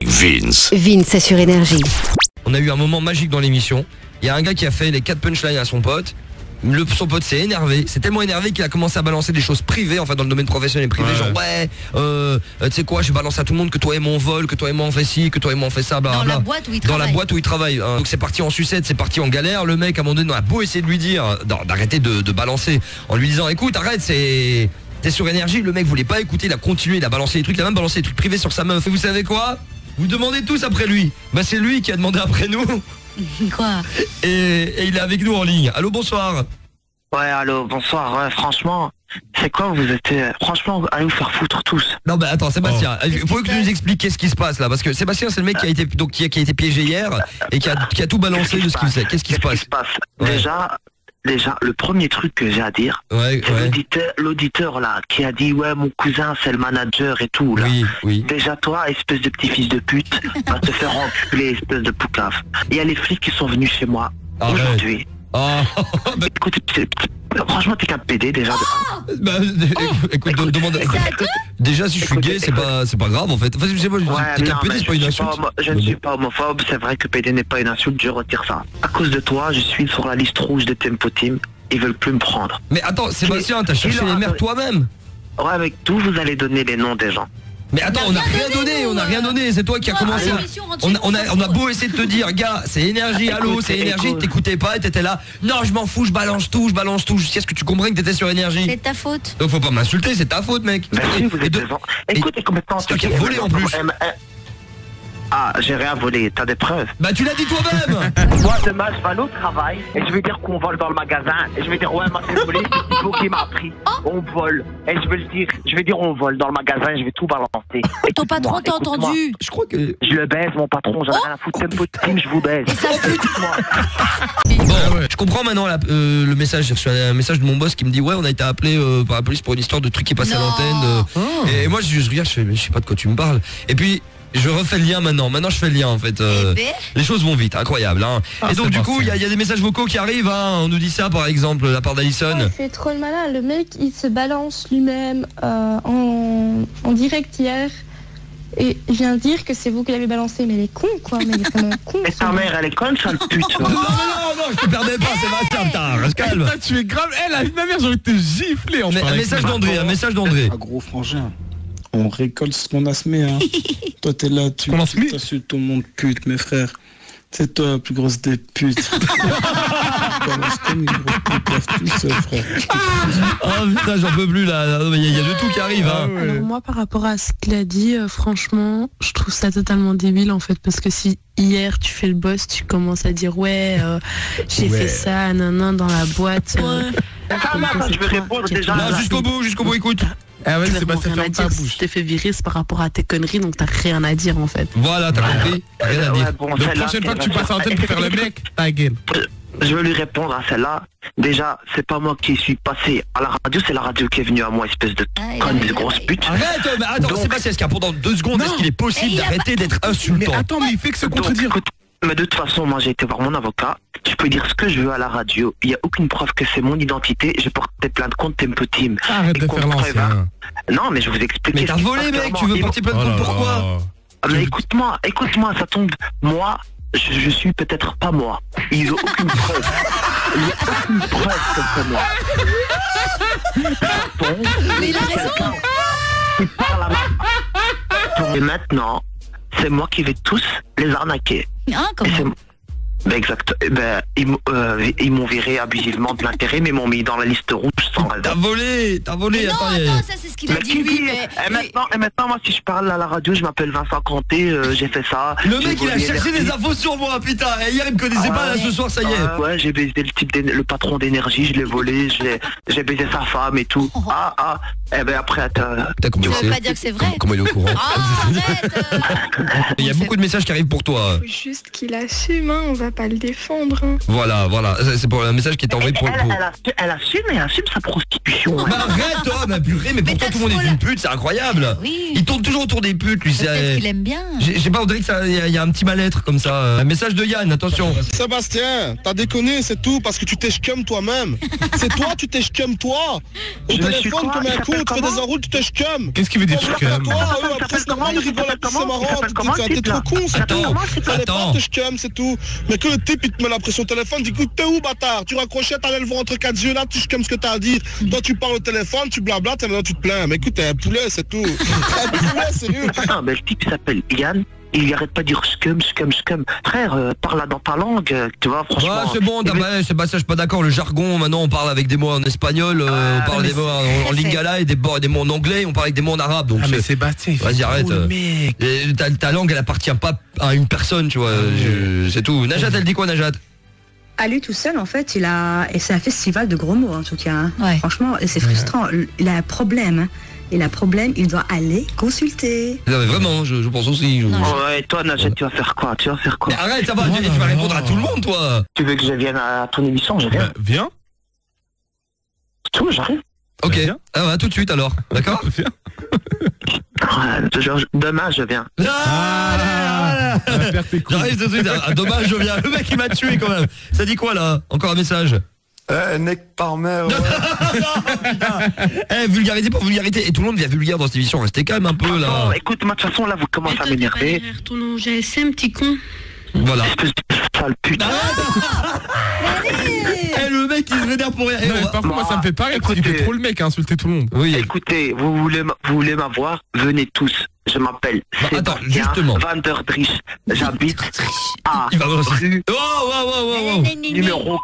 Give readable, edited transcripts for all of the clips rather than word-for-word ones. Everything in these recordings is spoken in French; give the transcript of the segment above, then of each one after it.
Vince. Vince sur Énergie. On a eu un moment magique dans l'émission. Il y a un gars qui a fait les 4 punchlines à son pote. Son pote s'est énervé, c'est tellement énervé qu'il a commencé à balancer des choses privées, enfin dans le domaine professionnel et privé, genre tu sais quoi, je balance à tout le monde que toi et moi on vole, que toi et moi on fait ci, que toi et moi on fait ça, Dans la boîte où il travaille. Dans la boîte où il travaille. Donc c'est parti en sucette, c'est parti en galère. Le mec à un moment donné on a beau essayer de lui dire d'arrêter de balancer en lui disant écoute arrête, t'es sur Énergie. Le mec voulait pas écouter, il a continué, il a balancé des trucs, il a même balancé des trucs privés sur sa meuf. Et vous savez quoi, vous demandez tous après lui. Bah c'est lui qui a demandé après nous. Quoi? Et il est avec nous en ligne. Allô, bonsoir. Ouais, allô, bonsoir. Ouais, franchement, c'est quoi vous étiez... Franchement, allez vous faire foutre tous. Non, bah attends, Sébastien, il faut que tu nous expliques qu'est-ce qui se passe là. Parce que Sébastien, c'est le mec qui a été piégé hier et qui a tout balancé de ce qu'il sait. Qu'est-ce qui se passe? Déjà, le premier truc que j'ai à dire, c'est l'auditeur là, qui a dit ouais mon cousin c'est le manager et tout là. Oui. Déjà toi, espèce de petit fils de pute, va te faire enculer, espèce de poucave. Il y a les flics qui sont venus chez moi aujourd'hui. Écoute, franchement t'es qu'un PD déjà. Écoute, demande. Déjà si je suis gay, c'est pas grave en fait. Enfin, je sais pas, t'es qu'un PD, c'est pas une insulte. Je ne suis pas homophobe, c'est vrai que PD n'est pas une insulte, je retire ça. À cause de toi, je suis sur la liste rouge de Tempo Team. Ils veulent plus me prendre. Mais attends, Sébastien, t'as cherché les mères toi-même? Ouais, avec tout, vous allez donner les noms des gens. Mais attends, on n'a rien donné, c'est toi qui as commencé on a beau essayer de te dire, gars, c'est Énergie, allô, c'est Énergie, t'écoutais pas et t'étais là, non je m'en fous, je balance tout, jusqu'à ce que tu comprennes que t'étais sur Énergie. C'est ta faute. Donc faut pas m'insulter, c'est ta faute mec. Écoutez complètement. C'est toi qui as volé en plus. Ah, j'ai rien volé, t'as des preuves? Bah tu l'as dit toi-même. Moi demain je vais aller au travail et je vais dire qu'on vole dans le magasin et je vais dire ouais moi c'est volé, c'est Thibaut qui m'a appris. On vole et je vais dire on vole dans le magasin et je vais tout balancer. Ton patron t'a entendu? Je crois que... Je le baise mon patron, j'en ai rien à foutre, Tempo Team, je vous baise. Et ça fout. Bon, je comprends maintenant le message, j'ai reçu un message de mon boss qui me dit ouais on a été appelé par la police pour une histoire de truc qui est passé à l'antenne. Et moi je regarde, je sais pas de quoi tu me parles. Et puis je refais le lien maintenant je fais le lien en fait. Les choses vont vite, incroyable hein. Et donc du coup il y a des messages vocaux qui arrivent hein. On nous dit ça par exemple de la part d'Alison. Il fait trop le malin, le mec il se balance lui-même en direct hier. Et il vient dire que c'est vous qui l'avez balancé, mais il est con quoi, mais il est vraiment con. Et ta mère elle est conne sale pute. Non, je te perdais pas, Sébastien, putain, reste calme. Tu es grave, ma mère j'ai envie de te gifler en un message d'André. Ah gros frangin. On récolte ce qu'on a semé hein. Toi t'es là, tu t'insultes tout le monde pute mes frères. C'est toi la plus grosse des putes. Oh putain j'en peux plus là, il y a de tout qui arrive hein. Alors moi par rapport à ce qu'il a dit, franchement je trouve ça totalement débile en fait, parce que si hier tu fais le boss, tu commences à dire j'ai fait ça nanan dans la boîte. Je vais répondre déjà. Non, jusqu'au bout, écoute. Ah ouais, c'est pas ça, ferme ta bouche. Tu t'es fait virer, c'est par rapport à tes conneries, donc t'as rien à dire en fait. Voilà, t'as compris, rien à dire. Donc la prochaine fois que tu passes à l'antenne pour faire le mec, ta gueule. Je veux lui répondre à celle-là. Déjà, c'est pas moi qui suis passé à la radio, c'est la radio qui est venue à moi, espèce de conne de grosse pute. Arrête, mais attends, Sébastien, est-ce qu'il y a pendant 2 secondes, est-ce qu'il est possible d'arrêter d'être insultant? Mais attends, mais il fait que se contredire. Mais de toute façon, moi j'ai été voir mon avocat. Je peux dire ce que je veux à la radio. Il n'y a aucune preuve que c'est mon identité. J'ai porté plainte contre Tempo Team. Arrête de faire l'ancien. Non, mais je vais vous expliquer. Mais t'as volé, mec. Tu veux porter plainte contre pourquoi? Mais écoute-moi, ça tombe. Moi, je suis peut-être pas moi. Il n'y a aucune preuve. Il n'y a aucune preuve que c'est moi. Mais il a raison. Il parle à ma... Et maintenant, c'est moi qui vais tous les arnaquer. Hein, comment? Exact. Ils m'ont viré abusivement de l'intérêt, mais ils m'ont mis dans la liste rouge sans raison. T'as volé. Non, ça c'est ce qu'il a dit lui. Et maintenant, moi, si je parle à la radio, je m'appelle Vincent Canté, j'ai fait ça. Le mec, il a cherché des infos sur moi, putain. Et hier, il me connaissait pas, là, ce soir, ça y est. Ouais, j'ai baisé le patron d'Énergie, je l'ai volé, j'ai baisé sa femme et tout. Et ben après, tu veux pas dire que c'est vrai? Comment il est au courant? Arrête. Il y a beaucoup de messages qui arrivent pour toi. Faut juste qu'il assume, hein. On va va pas le défendre. Hein. Voilà. C'est pour un message qui est envoyé pour... Elle assume sa prostitution. Mais arrête, toi, purée, mais pourquoi tout le monde est une pute, c'est incroyable. Oui. Il tourne toujours autour des putes, lui. Peut-être qu'il aime bien. Je sais pas, on dirait qu'il y a un petit mal-être comme ça. Un message de Yann, attention. Sébastien, t'as déconné, c'est tout, parce que tu t'es scum toi-même. C'est toi, tu t'es scum toi. Au téléphone, comme un con, tu fais des enroules, tu t'es scum. Qu'est-ce qu'il veut dire scum? Toi, après, c'est normal, il rigole, c'est marrant. T'es trop con, c'est tout. Fallait pas te scum, c'est tout. Mais que le type, il te met la pression au téléphone, dit écoute, t'es où, bâtard? Tu raccrochais, t'allais le voir entre quatre yeux, là, tu scum ce que t'as à dire. Toi, tu parles au téléphone, tu blablates, et maintenant tu te plains. Mais écoute, t'es un poulet, c'est tout. Un poulet, sérieux. Non, mais le type s'appelle Yann. Il arrête pas de dire scum. Frère, parle dans ta langue, tu vois, franchement. Ouais, c'est bon, Sébastien, je suis pas d'accord. Le jargon, maintenant, on parle avec des mots en espagnol, on parle des mots en lingala et des mots en anglais, on parle avec des mots en arabe. Donc mais Sébastien, vas-y, arrête. Ta langue, elle appartient pas à une personne, tu vois. C'est tout. Najat, elle dit quoi, Najat? À lui tout seul, en fait, et c'est un festival de gros mots, en tout cas. Hein. Ouais. Franchement, c'est frustrant. Il a un problème. Hein. Il doit aller consulter. Non mais vraiment, je pense aussi. Ouais, toi Najat, tu vas faire quoi? Mais arrête, ça va, tu vas répondre à tout le monde, toi. Tu veux que je vienne à ton émission? Je viens. Viens. Tout, j'arrive. Ok, à tout de suite alors, d'accord? Demain je viens. J'arrive tout de suite, demain je viens. Le mec il m'a tué quand même. Ça dit quoi là? Encore un message? Nec par mère. Vulgarité pour vulgarité. Et tout le monde devient vulgaire dans cette émission. Restez quand même un peu là. Non, écoute, moi de toute façon là vous commencez à m'énerver. Ton nom GSM, petit con. Voilà. Sale putain. Le mec il se vénère pour rien. Par contre moi ça me fait pareil parce qu'il fait trop le mec à insulter tout le monde. Oui. Écoutez, vous voulez m'avoir, venez tous. Je m'appelle Sébastien Van der Drich. J'habite à rue numéro.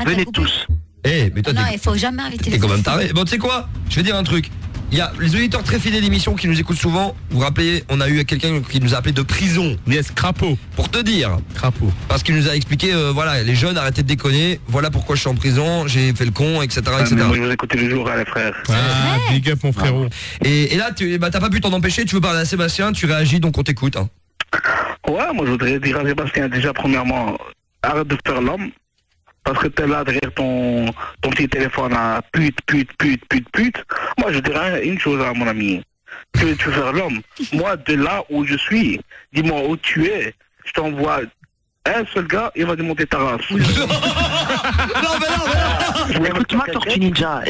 Venez tous. Mais toi non, il faut jamais arrêter. T'es quand même taré. Bon, tu sais quoi? Je vais dire un truc. Il y a les auditeurs très fidèles d'émission qui nous écoutent souvent. Vous vous rappelez, on a eu quelqu'un qui nous a appelé de prison. Yes, Crapaud. Pour te dire. Crapaud. Parce qu'il nous a expliqué, voilà, les jeunes, arrêtez de déconner. Voilà pourquoi je suis en prison, j'ai fait le con, etc. etc. Moi, je vous écoute le jour, les frères. Big up, mon frérot. Et là, t'as pas pu t'en empêcher, tu veux parler à Sébastien, tu réagis, donc on t'écoute. Hein. Ouais, moi, je voudrais dire à Sébastien, déjà, premièrement, arrête de faire l'homme. Parce que t'es là derrière ton petit téléphone à pute. Moi, je dirais une chose à mon ami. Tu veux faire l'homme. Moi, de là où je suis, dis-moi où tu es. Je t'envoie un seul gars, il va démonter ta race. Non. Écoute-moi, Tortue Ninja.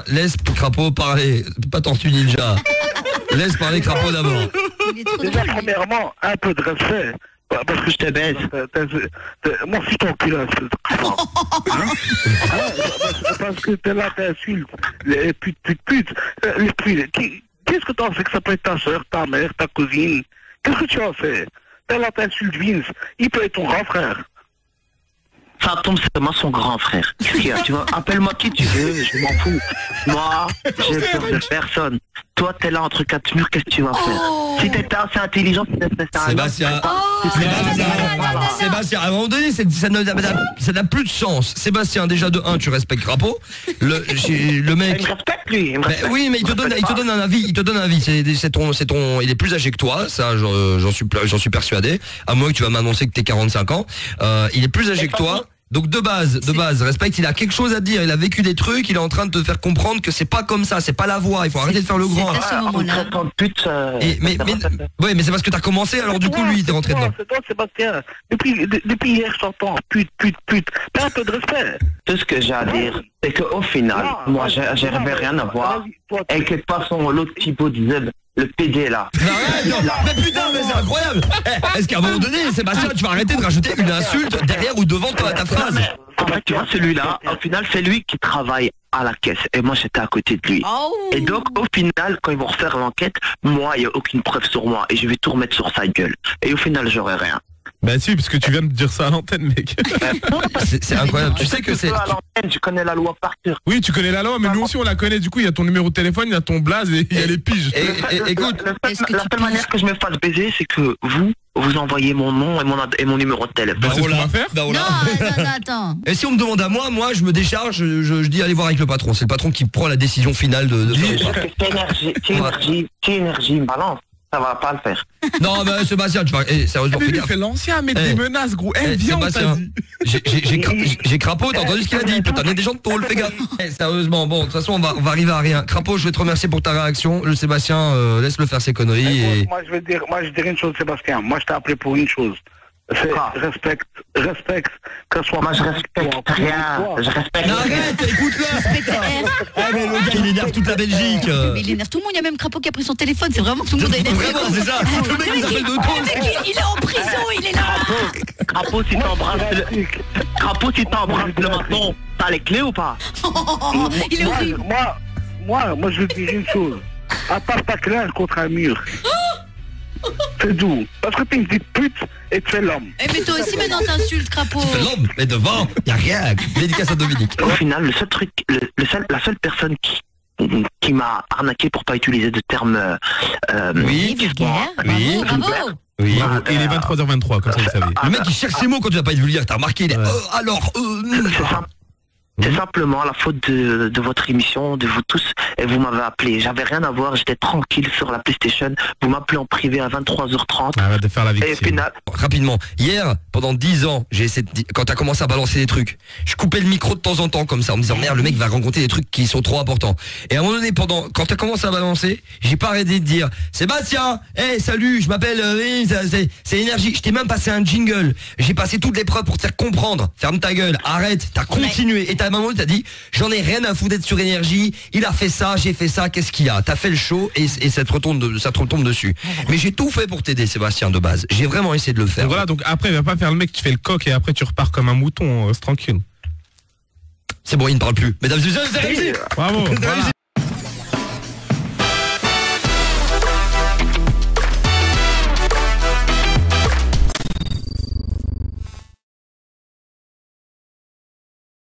Laisse Crapaud parler, pas Tortue Ninja. Laisse parler Crapaud d'abord. Déjà, premièrement, un peu de respect. Parce que je te baise. Moi, si ton cul là, parce que t'es là, t'insultes. Les putes. Les putes. Qu'est-ce que t'en fais que ça peut être ta soeur, ta mère, ta cousine? Qu'est-ce que tu en fais? T'es là, t'insultes Vince. Il peut être ton grand frère. Ça tombe, c'est moi son grand frère. Tu vois, appelle-moi qui tu veux, je m'en fous. Moi, j'ai peur de personne. Toi, t'es là entre quatre murs, qu'est-ce que tu vas faire? Si t'étais assez intelligent, Sébastien, à un moment donné, ça n'a plus de sens. Sébastien, déjà de 1, tu respectes Crapaud. Le mec. Il me respecte lui. Oui, mais il te donne un avis. Il est plus âgé que toi, ça, j'en suis persuadé. À moins que tu vas m'annoncer que t'es 45 ans. Il est plus âgé que toi. Donc de base, respecte, il a quelque chose à dire, il a vécu des trucs, il est en train de te faire comprendre que c'est pas comme ça, c'est pas la voie, il faut arrêter de faire le grand. Mais c'est parce que t'as commencé, alors du coup lui il t'est rentré dedans. C'est toi Sébastien, depuis hier je t'entends, pute, t'as un peu de respect. Tout ce que j'ai à dire, c'est qu'au final, moi j'avais rien à voir avec de toute façon l'autre typo disait le PD là. Mais putain, mais c'est incroyable. Est-ce qu'à un moment donné, Sébastien, tu vas arrêter de rajouter une insulte derrière ou devant toi à ta phrase? En fait, tu vois, celui-là, au final, c'est lui qui travaille à la caisse. Et moi, j'étais à côté de lui. Et donc, au final, quand ils vont refaire l'enquête, moi, il n'y a aucune preuve sur moi. Et je vais tout remettre sur sa gueule. Et au final, j'aurai rien. Bah si, parce que tu viens de dire ça à l'antenne, mec. C'est incroyable. Tu sais que c'est... À l'antenne, je connais la loi par cœur. Oui, tu connais la loi, mais nous aussi on la connaît. Du coup, il y a ton numéro de téléphone, il y a ton blaze et il y a les piges. Écoute, la seule manière que je me fasse baiser, c'est que vous envoyez mon nom et mon numéro de téléphone. Bah, c'est ce qu'on va faire. Non, attends. Et si on me demande à moi, je me décharge, je dis allez voir avec le patron. C'est le patron qui prend la décision finale de faire. C'est énergie, balance. ça va pas le faire. Non, mais Sébastien, tu vas. Sérieusement, fais gaffe. L'ancien, mais des menaces, gros. Viens, Sébastien, j'ai Crapaud, t'as entendu ce qu'il a dit? Il peut t'amener des gens de tôle, fais gaffe. Sérieusement, bon, de toute façon, on va arriver à rien. Crapaud, je vais te remercier pour ta réaction. Le Sébastien, laisse-le faire ses conneries. Moi, je dirais une chose, Sébastien. Moi, je t'ai appelé pour une chose. C'est respecte, que ce soit. Moi, je respecte rien. Je respecte. Non, arrête, écoute-le. Mais le gars, il énerve toute la Belgique. Mais il énerve tout le monde. Il y a même Crapaud qui a pris son téléphone. C'est vraiment tout le monde est énervé. Vraiment, c'est ça. Le mec, il s'appelle de tôle. Il est en prison, il est là. Crapaud, si t'embrasses le menton, t'as les clés ou pas? Il est horrible. Moi, je veux dire une chose. Attache ta clé contre un mur. C'est doux. Parce que t'es une petite pute et tu fais l'homme. Eh mais toi aussi maintenant t'insultes, Crapaud. Tu fais l'homme, mais devant, y'a rien. Dédicace à Dominique. Au final, le seul truc, la seule personne qui m'a arnaqué pour pas utiliser de termes vulgaire. Oui, bravo. Oui, et il est 23h23, comme ça vous savez. Le mec il cherche ses mots quand tu vas pas être vulgaire, t'as remarqué, il est c'est simplement la faute de votre émission, de vous tous, et vous m'avez appelé. J'avais rien à voir, j'étais tranquille sur la PlayStation. Vous m'appelez en privé à 23h30. Arrête de faire la victime. Et final... Rapidement, hier, pendant 10 ans, j'ai essayé quand t'as commencé à balancer des trucs, je coupais le micro de temps en temps comme ça, en me disant merde, le mec va raconter des trucs qui sont trop importants. Et à un moment donné, quand t'as commencé à balancer, j'ai pas arrêté de dire Sébastien, salut, je m'appelle, c'est Énergie. Je t'ai même passé un jingle. J'ai passé toutes les preuves pour te faire comprendre. Ferme ta gueule, arrête, t'as continué. Et à un moment, t'as dit, j'en ai rien à foutre d'être sur Énergie, il a fait ça, j'ai fait ça, qu'est-ce qu'il y a? T'as fait le show et ça te retombe dessus. Mais j'ai tout fait pour t'aider, Sébastien, de base. J'ai vraiment essayé de le faire. Donc voilà, donc après, il va pas faire le mec, tu fais le coq et après tu repars comme un mouton, c'est tranquille. C'est bon, il ne parle plus. Mesdames et messieurs, c'est réussi. Bravo.